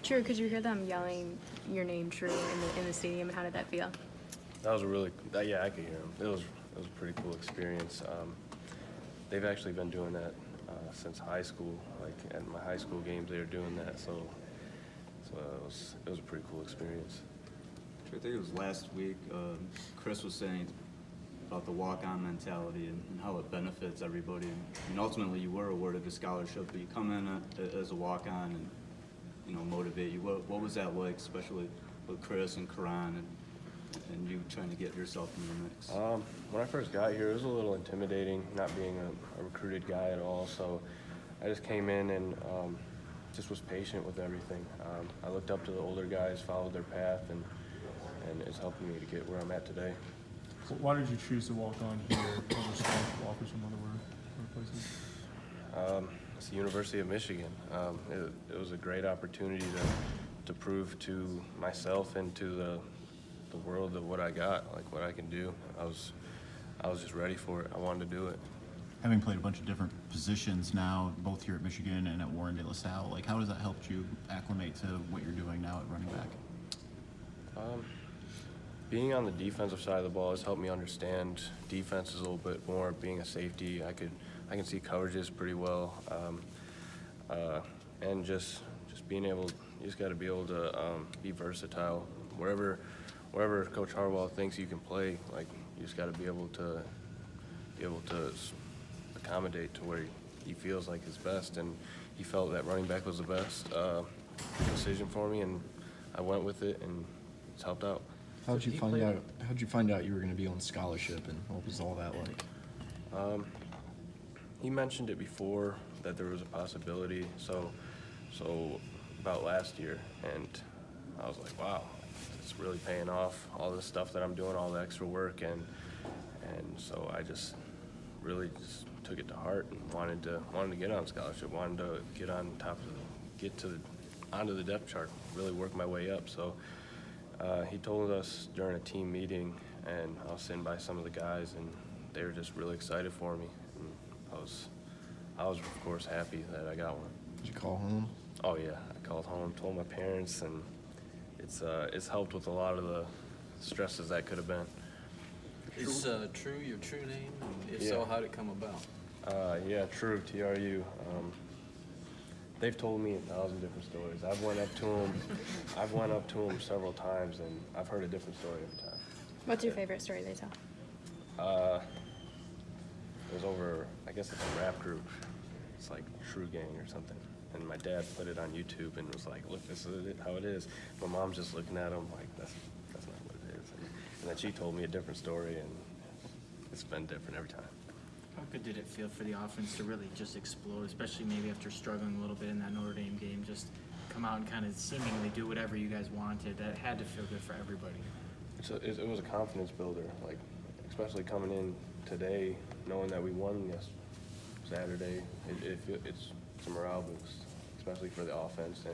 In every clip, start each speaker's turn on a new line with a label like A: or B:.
A: True, could you hear them yelling your name, True, in the stadium, and how did that feel?
B: That was a really, yeah, I could hear them. It was a pretty cool experience. They've actually been doing that since high school. Like at my high school games, they were doing that. So it was a pretty cool experience.
C: I think it was last week, Chris was saying about the walk-on mentality and how it benefits everybody. And ultimately, you were awarded a scholarship, but you come in as a walk-on and, motivate you. What was that like, especially with Chris and Karan and you trying to get yourself in the mix?
B: When I first got here, it was a little intimidating, not being a recruited guy at all. So I just came in and just was patient with everything. I looked up to the older guys, followed their path, and it's helping me to get where I'm at today.
D: Why did you choose to walk on here over scholarship offers from other places?
B: It's the University of Michigan. It was a great opportunity to prove to myself and to the world of what I got, like what I can do. I was just ready for it. I wanted to do it.
E: Having played a bunch of different positions now, both here at Michigan and at Warren De La Salle, like how has that helped you acclimate to what you're doing now at running back?
B: Being on the defensive side of the ball has helped me understand defenses a little bit more. Being a safety, I can see coverages pretty well, and just being able, you just got to be able to be versatile. Wherever Coach Harbaugh thinks you can play, like you just got to be able to accommodate to where he feels like is best, and he felt that running back was the best decision for me, and I went with it, and it's helped out.
F: How'd you find out you were going to be on scholarship, and what was all that like?
B: He mentioned it before that there was a possibility, so about last year, and I was like, wow, it's really paying off, all this stuff that I'm doing, all the extra work, and so I just really just took it to heart and wanted to get on scholarship, wanted to get on top of onto the depth chart, really work my way up. So he told us during a team meeting, and I was sitting by some of the guys, and they were just really excited for me. And I was of course happy that I got one.
F: Did you call home?
B: Oh yeah, I called home, told my parents, and it's helped with a lot of the stresses that could have been.
G: Is Tru your true name? And if
B: Yeah.
G: so, how did it come about?
B: Yeah, Tru, TRU. They've told me 1,000 different stories. I've went up to them several times, and I've heard a different story every time.
A: What's your favorite story they tell?
B: It was over, I guess it's a rap group. It's like True Gang or something. And my dad put it on YouTube and was like, look, this is how it is. My mom's just looking at him like, that's not what it is. And then she told me a different story, and it's been different every time.
H: How good did it feel for the offense to really just explode, especially maybe after struggling a little bit in that Notre Dame game, just come out and kind of seemingly do whatever you guys wanted? That had to feel good for everybody.
B: It was a confidence builder, like especially coming in today, knowing that we won Saturday. It's a morale boost, especially for the offense,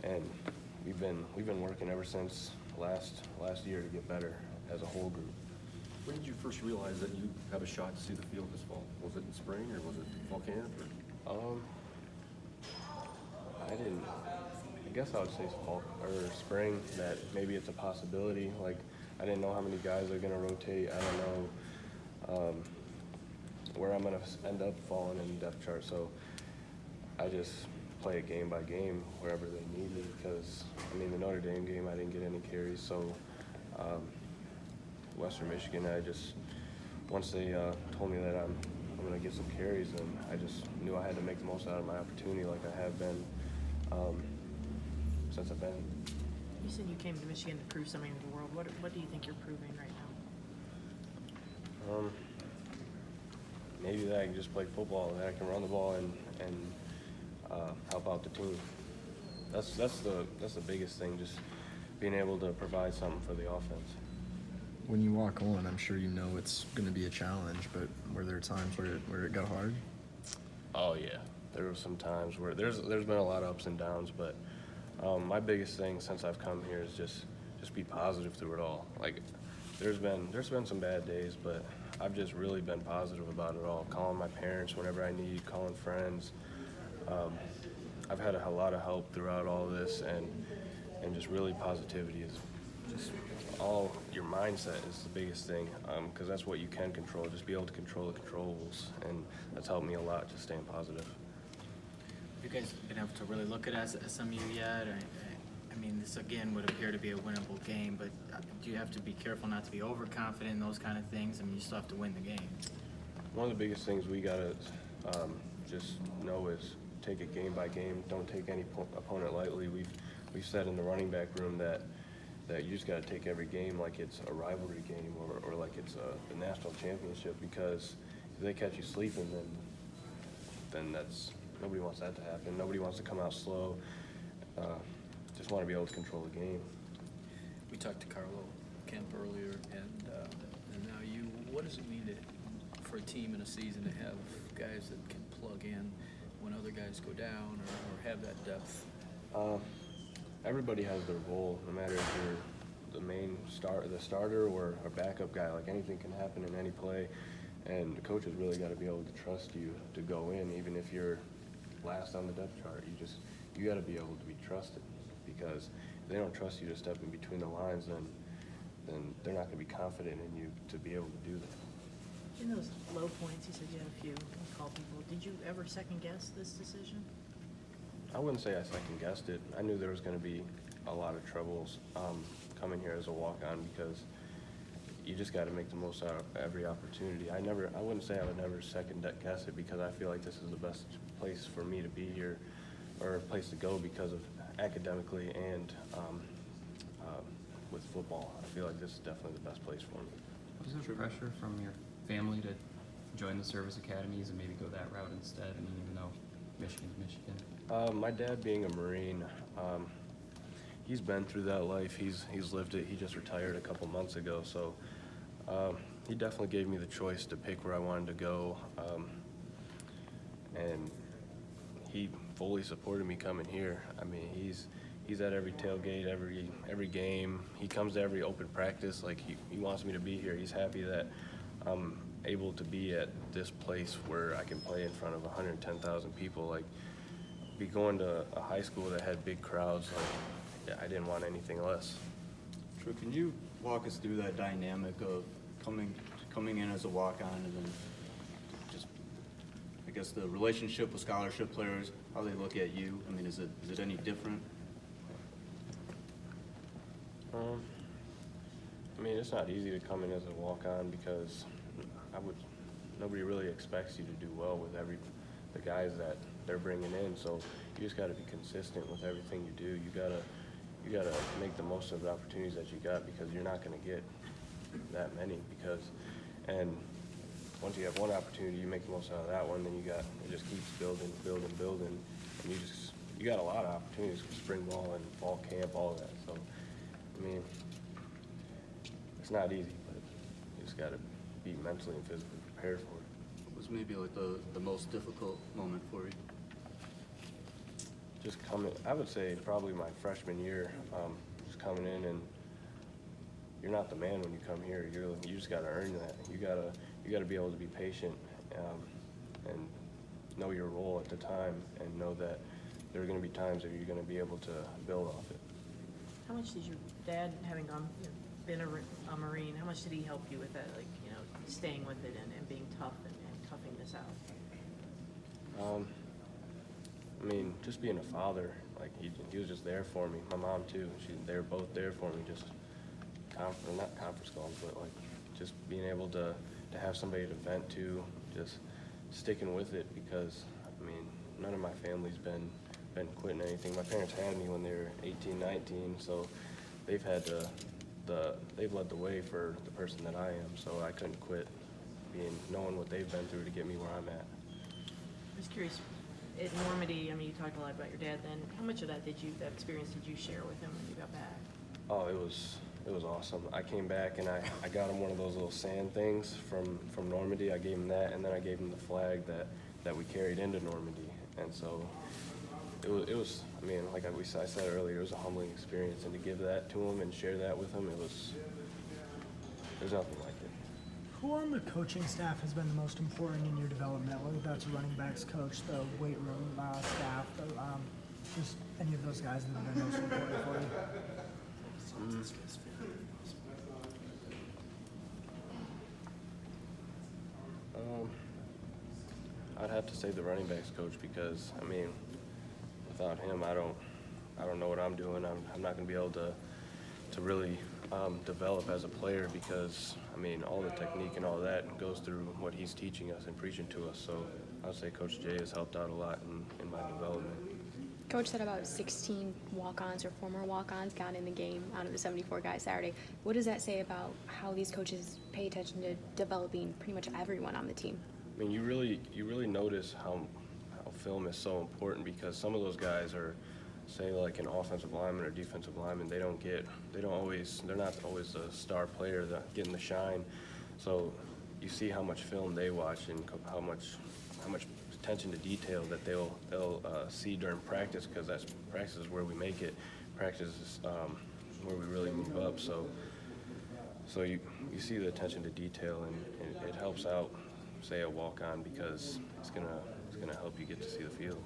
B: and we've been working ever since last year to get better as a whole group.
I: When did you first realize that you have a shot to see the field this fall? Was it in spring, or was it fall camp? Or?
B: I didn't. I guess I would say fall or spring. That maybe it's a possibility. Like I didn't know how many guys are going to rotate. I don't know where I'm going to end up falling in the depth chart. So I just play it game by game wherever they need me. Because I mean, the Notre Dame game, I didn't get any carries. So Western Michigan, once they told me that I'm going to get some carries, and I just knew I had to make the most out of my opportunity, like I have been since I've been.
J: You said you came to Michigan to prove something to the world. What do you think you're proving right now?
B: Maybe that I can just play football, that I can run the ball and help out the team. That's the biggest thing, just being able to provide something for the offense.
F: When you walk on, I'm sure you know it's going to be a challenge, but were there times where it got hard?
B: Oh yeah, there were some times where there's been a lot of ups and downs, but my biggest thing since I've come here is just be positive through it all. Like there's been some bad days, but I've just really been positive about it all. Calling my parents whenever I need, calling friends. I've had a lot of help throughout all this, and just really positivity is just all your mindset is the biggest thing, because that's what you can control. Just be able to control the controllables, and that's helped me a lot, just staying positive.
H: You guys been able to really look at SMU yet? I mean, this again would appear to be a winnable game, but do you have to be careful not to be overconfident in those kind of things? I mean, you still have to win the game.
B: One of the biggest things we gotta just know is take it game by game. Don't take any opponent lightly. We've said in the running back room that you just gotta take every game like it's a rivalry game or like it's a national championship, because if they catch you sleeping, then that's, nobody wants that to happen. Nobody wants to come out slow. Just want to be able to control the game.
G: We talked to Carlo Kemp earlier, and now you, what does it mean for a team in a season to have guys that can plug in when other guys go down or have that depth?
B: Everybody has their role, no matter if you're the starter or a backup guy. Like, anything can happen in any play, and the coaches really got to be able to trust you to go in, even if you're last on the depth chart. You got to be able to be trusted, because if they don't trust you to step in between the lines, then they're not going to be confident in you to be able to do that.
J: In those low points, you said you had a few call people. Did you ever second guess this decision?
B: I wouldn't say I second guessed it. I knew there was going to be a lot of troubles coming here as a walk-on, because you just got to make the most out of every opportunity. I wouldn't say I would never second guess it, because I feel like this is the best place for me to be here, or a place to go, because of academically and with football. I feel like this is definitely the best place for me.
K: Was there pressure from your family to join the service academies and maybe go that route instead? I mean, even though Michigan's Michigan.
B: My dad being a Marine, he's been through that life. He's lived it. He just retired a couple months ago, so he definitely gave me the choice to pick where I wanted to go, and he fully supported me coming here. I mean, he's at every tailgate, every game. He comes to every open practice. Like, he wants me to be here. He's happy that I'm able to be at this place where I can play in front of 110,000 people. Like, be going to a high school that had big crowds, like, yeah, I didn't want anything less.
C: Tru, can you walk us through that dynamic of coming in as a walk-on, and then just, I guess, the relationship with scholarship players, how they look at you? I mean, is it any different?
B: I mean, it's not easy to come in as a walk-on, because nobody really expects you to do well with the guys that they're bringing in. So you just got to be consistent with everything you do. You gotta make the most of the opportunities that you got, because you're not going to get that many. And once you have one opportunity, you make the most out of that one, then it just keeps building, and you got a lot of opportunities for spring ball and fall camp, all of that. So, I mean, it's not easy, but you just got to be mentally and physically prepared for it.
C: What was maybe like the most difficult moment for you?
B: Just coming, I would say probably my freshman year, just coming in, and you're not the man when you come here. You just got to earn that. You gotta be able to be patient, and know your role at the time, and know that there are going to be times that you're going to be able to build off it.
J: How much did your dad, having been a Marine, how much did he help you with that, like, staying with it and being tough and toughing this out?
B: I mean, just being a father, like, he was just there for me. My mom too. They were both there for me. Just not conference calls, but like just being able to have somebody to vent to, just sticking with it, because I mean, none of my family's been quitting anything. My parents had me when they were 18, 19, so they've led the way for the person that I am. So I couldn't quit, knowing what they've been through to get me where I'm at.
J: I was curious, at Normandy, I mean, you talked a lot about your dad then. How much of that experience did you share with him when you got back?
B: Oh, it was awesome. I came back and I got him one of those little sand things from Normandy. I gave him that, and then I gave him the flag that we carried into Normandy. And so it was, I mean, like I said earlier, it was a humbling experience, and to give that to him and share that with him, there's nothing like it.
L: Who on the coaching staff has been the most important in your development, whether that's a running backs coach, the weight room staff, Just any of those guys that have been most important for you.
B: I'd have to say the running backs coach because, I mean, without him, I don't know what I'm doing. I'm not going to be able to really develop as a player because, I mean, all the technique and all that goes through what he's teaching us and preaching to us. So I'd say Coach Jay has helped out a lot in my development.
A: Coach said about 16 walk-ons or former walk-ons got in the game out of the 74 guys Saturday. What does that say about how these coaches pay attention to developing pretty much everyone on the team?
B: I mean, you really notice how film is so important because some of those guys are, say, like an offensive lineman or defensive lineman. They're not always the star player that getting the shine. So you see how much film they watch and how much attention to detail that they'll see during practice because practice is where we make it. Practice is where we really move up. So you see the attention to detail and it helps out, say, a walk-on because it's gonna help you get to see the field.